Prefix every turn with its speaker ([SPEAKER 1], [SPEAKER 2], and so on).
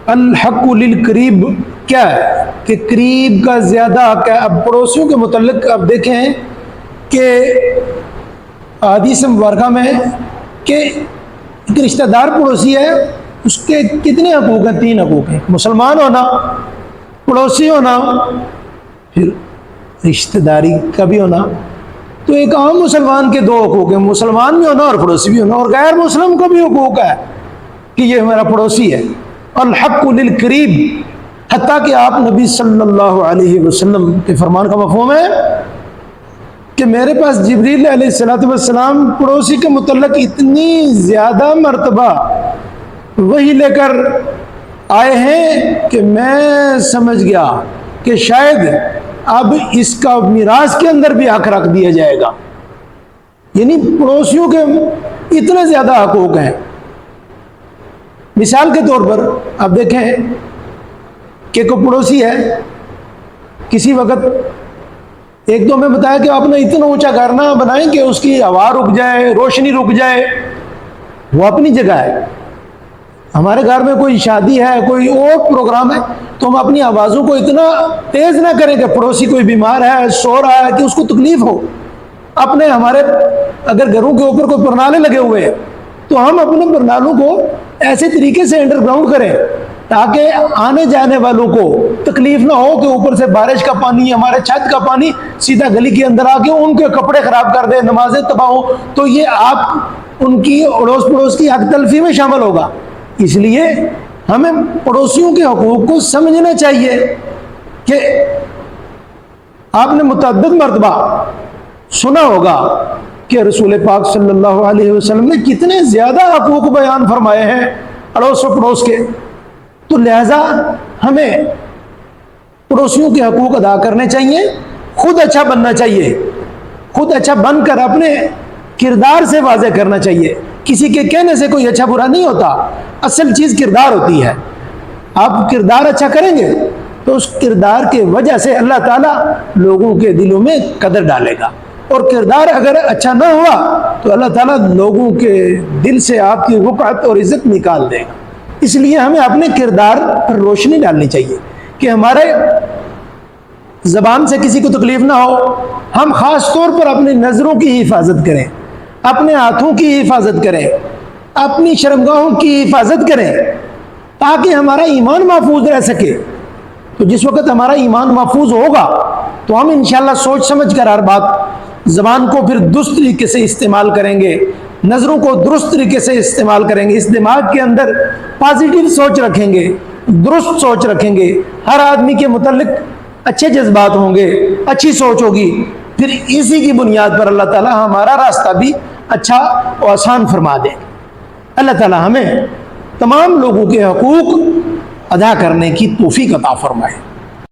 [SPEAKER 1] الحق للقریب کیا ہے کہ قریب کا زیادہ حق ہے۔ اب پڑوسیوں کے متعلق اب دیکھیں کہ حدیث مبارکہ میں کہ ایک رشتہ دار پڑوسی ہے، اس کے کتنے حقوق ہیں؟ 3 حقوق ہیں، مسلمان ہونا، پڑوسی ہونا، پھر رشتہ داری کا بھی ہونا۔ تو ایک عام مسلمان کے 2 حقوق ہیں، مسلمان بھی ہونا اور پڑوسی بھی ہونا، اور غیر مسلم کو بھی حقوق ہے کہ یہ ہمارا پڑوسی ہے۔ الحق للقریب، حتیٰ کہ آپ نبی صلی اللہ علیہ وسلم کے فرمان کا مفہوم ہے کہ میرے پاس جبریل علیہ السلام پڑوسی کے متعلق اتنی زیادہ مرتبہ وہی لے کر آئے ہیں کہ میں سمجھ گیا کہ شاید اب اس کا میراث کے اندر بھی حق رکھ دیا جائے گا۔ یعنی پڑوسیوں کے اتنے زیادہ حقوق ہیں۔ مثال کے طور پر آپ دیکھیں کہ کوئی پڑوسی ہے، کسی وقت ایک تو ہمیں بتایا کہ آپ نے اتنا اونچا گھر نہ بنائیں کہ اس کی ہوا رک جائے، روشنی رک جائے، وہ اپنی جگہ ہے۔ ہمارے گھر میں کوئی شادی ہے، کوئی اور پروگرام ہے، تو ہم اپنی آوازوں کو اتنا تیز نہ کریں کہ پڑوسی کوئی بیمار ہے، سو رہا ہے، کہ اس کو تکلیف ہو۔ اپنے ہمارے اگر گھروں کے اوپر کوئی پرنالے لگے ہوئے ہیں تو ہم اپنے پرنالوں کو ایسے طریقے سے انڈر گراؤنڈ کریں تاکہ آنے جانے والوں کو تکلیف نہ ہو کہ اوپر سے بارش کا پانی، ہمارے چھت کا پانی سیدھا گلی کے اندر آ کے ان کے کپڑے خراب کر دے، نمازیں تباہ ہو، تو یہ آپ ان کی اڑوس پڑوس کی حق تلفی میں شامل ہوگا۔ اس لیے ہمیں پڑوسیوں کے حقوق کو سمجھنا چاہیے کہ آپ نے متعدد مرتبہ سنا ہوگا کہ رسول پاک صلی اللہ علیہ وسلم نے کتنے زیادہ حقوق بیان فرمائے ہیں اڑوس و پڑوس کے۔ تو لہذا ہمیں پڑوسیوں کے حقوق ادا کرنے چاہیے، خود اچھا بننا چاہیے، خود اچھا بن کر اپنے کردار سے واضح کرنا چاہیے۔ کسی کے کہنے سے کوئی اچھا برا نہیں ہوتا، اصل چیز کردار ہوتی ہے۔ آپ کردار اچھا کریں گے تو اس کردار کی وجہ سے اللہ تعالیٰ لوگوں کے دلوں میں قدر ڈالے گا، اور کردار اگر اچھا نہ ہوا تو اللہ تعالیٰ لوگوں کے دل سے آپ کی وقعت اور عزت نکال دے گا۔ اس لیے ہمیں اپنے کردار پر روشنی ڈالنی چاہیے کہ ہمارے زبان سے کسی کو تکلیف نہ ہو۔ ہم خاص طور پر اپنی نظروں کی حفاظت کریں، اپنے ہاتھوں کی حفاظت کریں، اپنی شرمگاہوں کی حفاظت کریں تاکہ ہمارا ایمان محفوظ رہ سکے۔ تو جس وقت ہمارا ایمان محفوظ ہوگا تو ہم انشاءاللہ سوچ سمجھ کر ہر بات، زبان کو پھر درست طریقے سے استعمال کریں گے، نظروں کو درست طریقے سے استعمال کریں گے، اس دماغ کے اندر پازیٹیو سوچ رکھیں گے، درست سوچ رکھیں گے، ہر آدمی کے متعلق اچھے جذبات ہوں گے، اچھی سوچ ہوگی، پھر اسی کی بنیاد پر اللہ تعالیٰ ہمارا راستہ بھی اچھا اور آسان فرما دے۔ اللہ تعالیٰ ہمیں تمام لوگوں کے حقوق ادا کرنے کی توفیق عطا فرمائے۔